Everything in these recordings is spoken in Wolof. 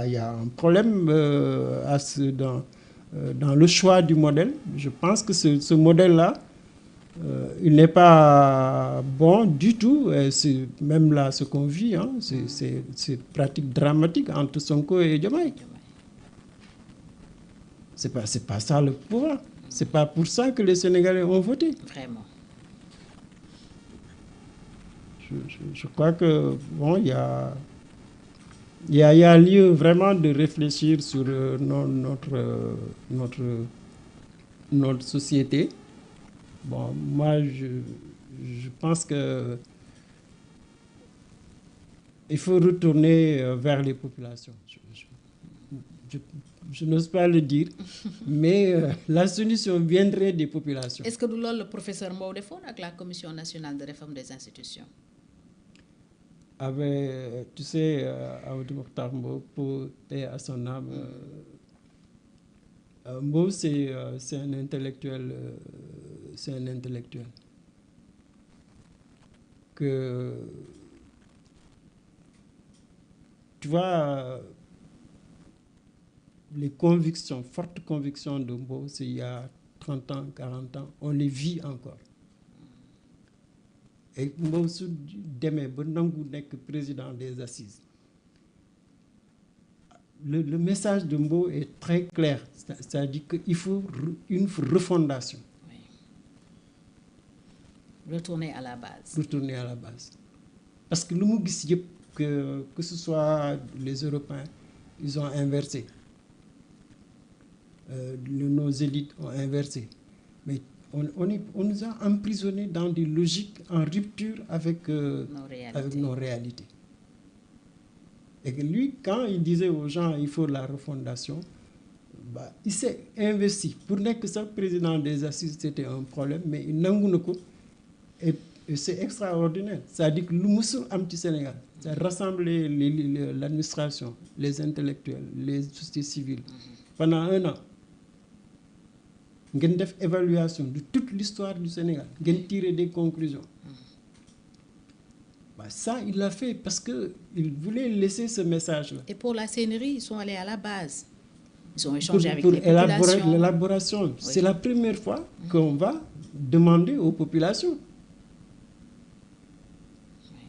Il y a un problème dans le choix du modèle. Je pense que ce modèle-là, il n'est pas bon du tout. C'est même là ce qu'on vit, hein, c'est pratique dramatique entre Sonko et Diomaye. C'est pas ça le pouvoir. C'est pas pour ça que les Sénégalais ont voté. Vraiment. Je crois que bon, il y a lieu vraiment de réfléchir sur notre société. Bon, moi, je pense que il faut retourner vers les populations. Je n'ose pas le dire, mais la solution viendrait des populations. Est-ce que du loolu le professeur Mbow defoon ak la commission nationale de réforme des institutions? Avec, tu sais, Amadou Mokhtar Mbow, pour paix à son âme, Mbow c'est un intellectuel, que, tu vois, les convictions, fortes convictions de Mbow, c'est il y a 30 ans, 40 ans, on les vit encore. Et Mbow su demee ba nangu nekk président des assises, le message de Mbow est très clair, c'est-à-dire qu'il faut une refondation. Oui. Retourner à la base. Retourner à la base. Parce que lu mu gis yëpp que ce soit les Européens, ils ont inversé. Nos élites ont inversé. Mais on nous a emprisonnés dans des logiques en rupture avec nos réalités. Et que lui, quand il disait aux gens il faut la refondation, bah, il s'est investi. Pour n'être que ça, président des assises, c'était un problème, mais il n'a pas. Et c'est extraordinaire. C'est-à-dire que nous sommes un petit Sénégal. Ça rassembler l'administration, les intellectuels, les sociétés civiles. Pendant 1 an, ngeen def évaluation de toute l'histoire du Sénégal, ngeen tirer des conclusions. Bah, ça, il l'a fait parce qu'il voulait laisser ce message-là. Et pour la CNRI, ils sont allés à la base. Ils ont échangé avec les populations. Pour l'élaboration. Oui. C'est la première fois qu'on va demander aux populations.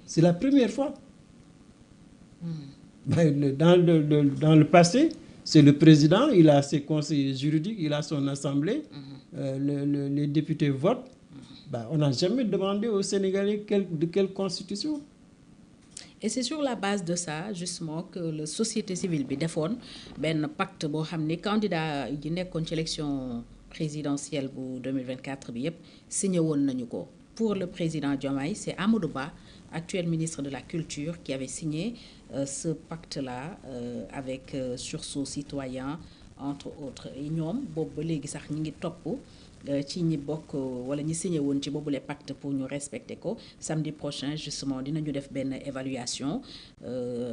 C'est la première fois. Dans le passé, c'est le président, il a ses conseillers juridiques, il a son assemblée, les députés votent. Bah, on n'a jamais demandé aux Sénégalais de quelle constitution. Et c'est sur la base de ça, justement, que la société civile bi defoon benn pacte boo xam ne candidat yi nekkoon ci élection présidentielle bu 2024 bi yépp signé woon nañu ko. Pour le président Diomaye, c'est Amadou Ba, actuel ministre de la Culture, qui avait signé ce pacte-là avec sursaut citoyen, entre autres. Et ñoom boobu ba léegi sax ñi ngi topp ci ñi bokk wala ñi signé woon ci boobu les pactes pour ñu respecter ko. Samedi prochain, justement, dinañu def benn évaluation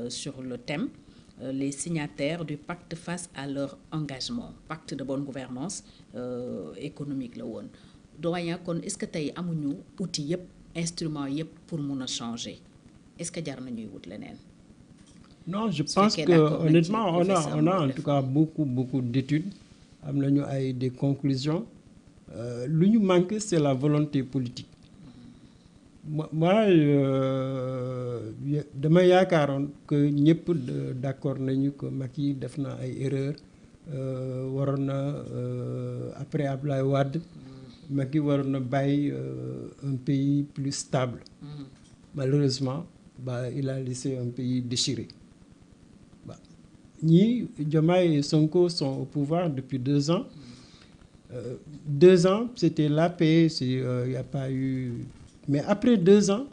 sur le thème les signataires du pacte face à leur engagement. Pacte de bonne gouvernance économique la woon. Doyen, kon est-ce que tey amuñu outil yëpp instrument yëpp pour mun a changer est-ce que jar nañuy wut leneen? Non, je pense que honnêtement on a en tout cas beaucoup d'études, am nañu ay des conclusions. Lu ñu manque, c'est la volonté politique. Moi dama yaakaaroon que ñëpp d'accord nañu que Macky def na ay erreurs, waroon na après Abdoulaye Wade, Macky waroon na bàyyi un pays plus stable. Malheureusement, bah, il a laissé un pays déchiré. Ñii Diomaye et Sonko sont au pouvoir depuis 2 ans. 2 ans, c'était la paix, il n'y a pas eu... Mais après 2 ans,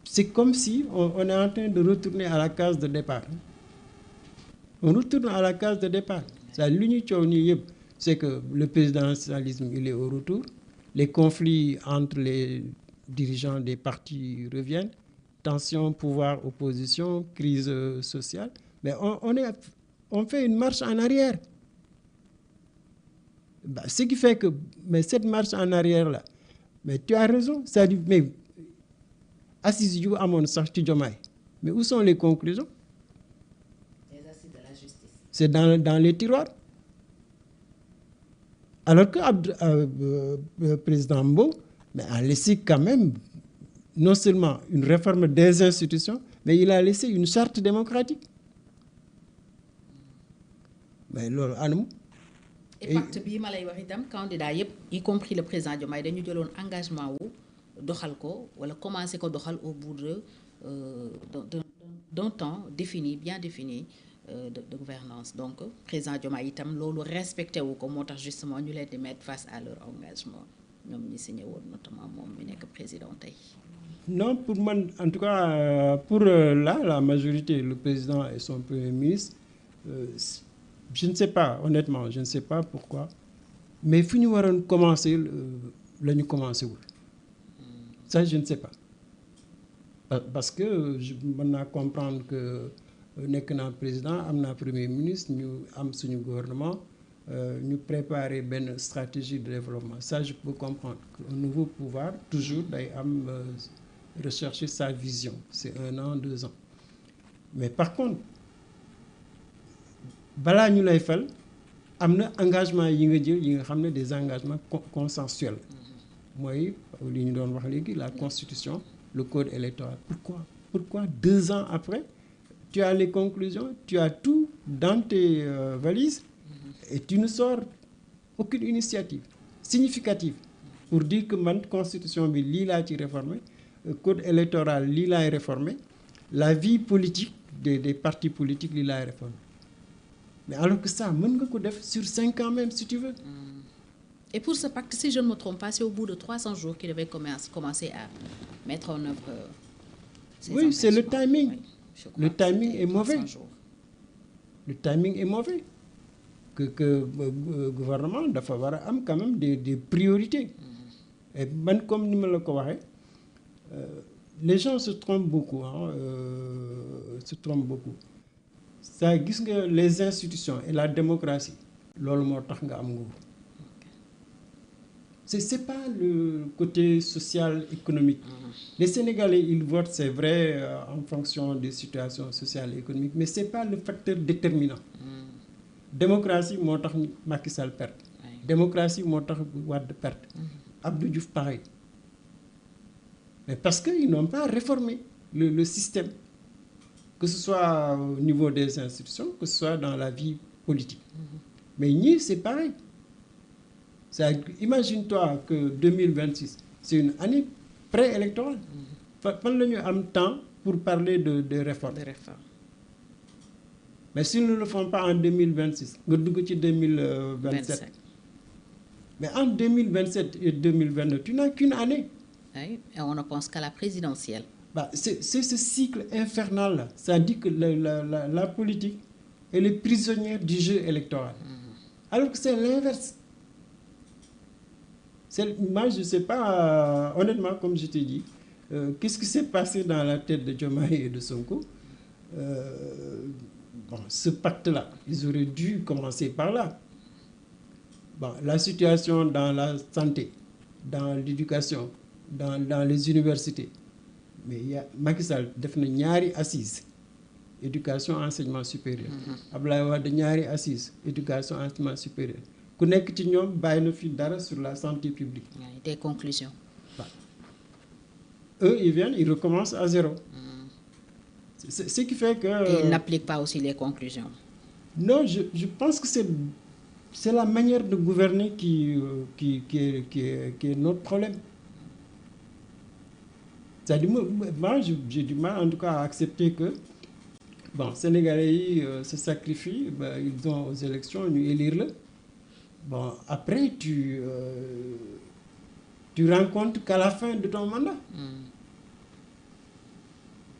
c'est comme si on est en train de retourner à la case de départ. On retourne à la case de départ. C'est que le présidentialisme, il est au retour. Les conflits entre les dirigeants des partis reviennent. Tension, pouvoir, opposition, crise sociale. Mais on fait une marche en arrière. Bah, ce qui fait que, mais cette marche en arrière-là, mais tu as raison, ça dit, mais assises yu amoon sax ci Diomaye, mais où sont les conclusions? Les assises de la C'est dans les tiroirs. Alors que président Mbow a laissé quand même non seulement une réforme des institutions, mais il a laissé une charte démocratique. Mais loolu anam. Et pacte bii ma lay wax itam candidat yëpp y compris le président Diomaye dañu jëloon engagement wu doxal ko wala commencer ko doxal au bout d'un temps défini, bien défini de gouvernance. Donc président Diomaye itam loolu respecté wu ko moo tax justement ñu leen di mettre face à leur engagement ñoom ñi signé woon notamment moom mi nekk président tey. Non, pour moi, en tout cas, pour la majorité, le président et son premier ministre, je ne sais pas, honnêtement, je ne sais pas pourquoi, mais fi ñu waroon commencer la ñu commencé wul. Ça, je ne sais pas. Parce que mën naa comprendre que nekk naa président am naa premier ministre ñu am suñu gouvernement ñu préparer benn stratégie de développement. Ça, je peux comprendre qu'un nouveau pouvoir toujours day am rechercher sa vision. C'est 1 an, 2 ans. Mais par contre balaa ñu lay fal am na engagement yi nga jël yi nga xam ne des engagements consensuels mooy li ñu doon wax léegi la constitution, le code électoral. Pourquoi 2 ans après tu as les conclusions, tu as tout dans tes valises et tu ne sors aucune initiative significative pour dire que man constitution bi lii laa ci réformer, code électoral lii laay réformer, la vie politique des partis politiques lii laay réformer. Mais alors que ça mën nga ko def sur 5 ans même si tu veux. Et pour ce pacte, si je ne me trompe pas, c'est au bout de 300 jours qu'il devait commencer à mettre en œuvre ces oui, c'est le timing. Oui, le timing est mauvais. Jours. Le timing est mauvais. Que gouvernement dafa war a am quand même des priorités. Et man comme ni ma la ko waxee les gens se trompent beaucoup se trompent beaucoup. Ça gis nga les institutions et la démocratie loolu moo tax nga am nguur. C'est pas le côté social économique. Les Sénégalais ils votent c'est vrai en fonction des situations sociales et économiques mais c'est pas le facteur déterminant. Démocratie moo tax Macky Sall perte. Démocratie moo tax Wade perte. Abdou Diouf pareil. Mais parce que ils n'ont pas réformé le système, que ce soit au niveau des institutions, que ce soit dans la vie politique. Mais ñii c'est pareil. Imagine-toi que 2026 c'est une année préélectorale. Fan la ñu am temps pour parler de réforme. Mais s'ils ne le font pas en 2026 nga dugg ci 2027. Mais en 2027 et 2029 tu n'as qu'une année. Oui, et on ne pense qu'à la présidentielle. C'est ce cycle infernal là. Ça dit que la politique elle est prisonnière du jeu électoral. Alors que c'est l'inverse. Moi je sais pas honnêtement comme je t'ai dit qu'est-ce qui s'est passé dans la tête de Diomaye et de Sonko. Ce pacte-là, ils auraient dû commencer par là. La situation dans la santé, dans l'éducation, dans les universités. Mais il y a Macky Sall def na ñaari assises éducation enseignement supérieur. Abdoulaye Wade ñaari assises éducation enseignement supérieur. Ku nekk ci ñoom bàyyi na fi dara sur la santé publique. Des conclusions. Eux ils viennent, ils recommencent à zéro. C'est ce qui fait que. Et ils n'appliquent pas aussi les conclusions. Non, je pense que c'est la manière de gouverner qui est notre problème. C'est-à-dire moi j'ai du mal en tout cas à accepter que Sénégalais yi se sacrifient ils vont aux élections ñu élire la après tu rends compte qu'à la fin de ton mandat.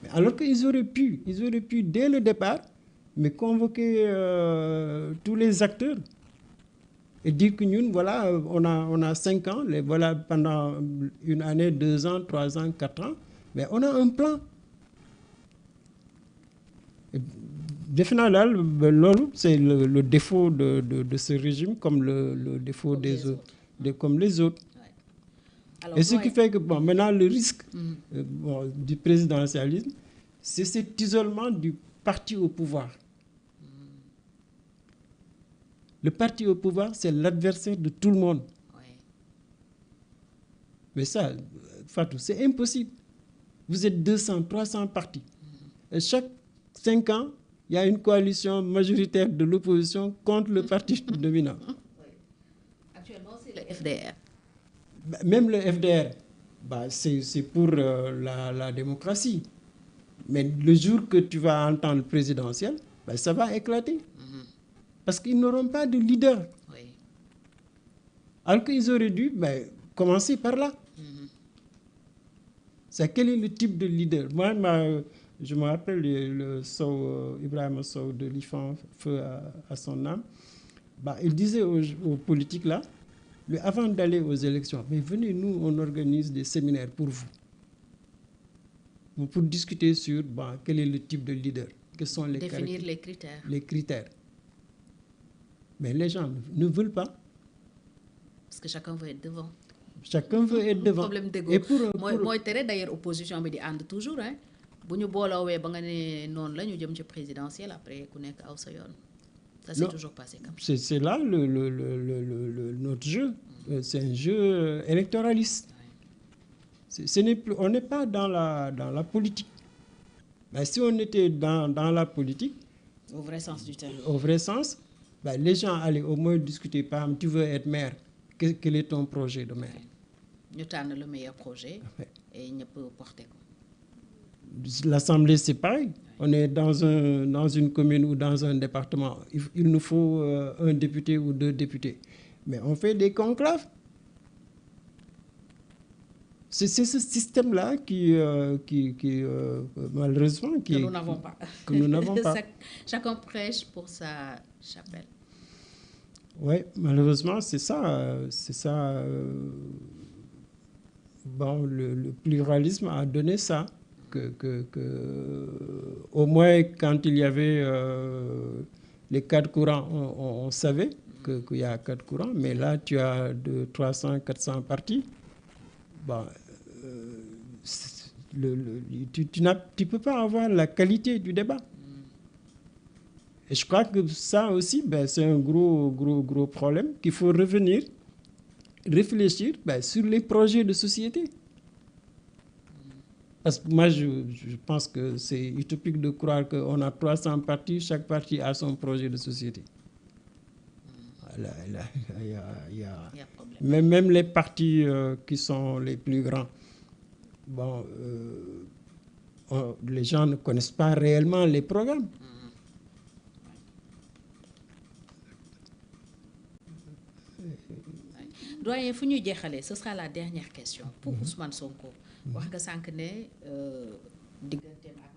Mais alors qu'ils auraient pu dès le départ mais convoquer tous les acteurs et dire que ñun voilà on a 5 ans voilà pendant une année 2 ans 3 ans 4 ans mais on a un plan. Defe naa daal loolu c'est le défaut de ce régime comme le défaut des autres comme les autres. Alors, et ce qui fait que maintenant le risque du présidentialisme c'est cet isolement du parti au pouvoir. Le parti au pouvoir, c'est l'adversaire de tout le monde. Oui. Mais ça, Fatou, c'est impossible. Vous êtes 200, 300 partis. Et chaque 5 ans, il y a une coalition majoritaire de l'opposition contre le parti dominant. Oui. Actuellement, c'est le FDR. Même le FDR, c'est pour la démocratie. Mais le jour que tu vas entendre le présidentiel, ça va éclater. Parce qu'ils n'auront pas de leader. Oui. Alors qu'ils auraient dû commencer par là. C'est quel est le type de leader? Moi, je me rappelle le Sow, Ibrahima Sow de l'IFAN, feu à son âme. Il disait aux politiques là, avant d'aller aux élections, mais venez, nous, on organise des séminaires pour vous. Pour discuter sur quel est le type de leader. Quels sont les définir les critères. Les critères. Mais les gens ne veulent pas. Parce que chacun veut être devant. Chacun veut être devant. Problème d'ego. Moi, d'ailleurs, opposition bi di ànd toujours. Hein. Bu ñu booloowee ba nga ne noonu la ñu jëm ci présidentielle après ku nekk aw sa yoon. Ça s'est toujours passé comme ça. C'est là notre jeu. C'est un jeu électoraliste. On n'est pas dans la politique. Mais si on était dans la politique, au vrai sens du terme. Au vrai sens, les gens allaient au moins discuter. Par exemple, tu veux être maire. Quel est ton projet de maire? Ñu tànn le meilleur projet. Et ñëpp porter ko. L'Assemblée, c'est pareil. On est dans une commune ou dans un département. Il nous faut un député ou 2 députés. Mais on fait des conclaves. C'est ce système-là qui malheureusement... que nous n'avons pas. Que nous n'avons pas. Chacun prêche pour sa chapelle. Oui, malheureusement, c'est ça. Le pluralisme a donné ça. Au moins, quand il y avait les 4 courants, on savait qu'il y a 4 courants. Mais là, tu as de 300, 400 partis. Tu ne peux pas avoir la qualité du débat. Et je crois que ça aussi, c'est un gros problème qu'il faut revenir, réfléchir sur les projets de société. Parce que moi, je pense que c'est utopique de croire qu'on a 300 partis, chaque parti a son projet de société. Il y a même les partis qui sont les plus grands, les gens ne connaissent pas réellement les programmes. Doyen, fu ñuy jeexalee, ce sera la dernière question pour Ousmane Sonko. Wax nga sànq ne digganteem ak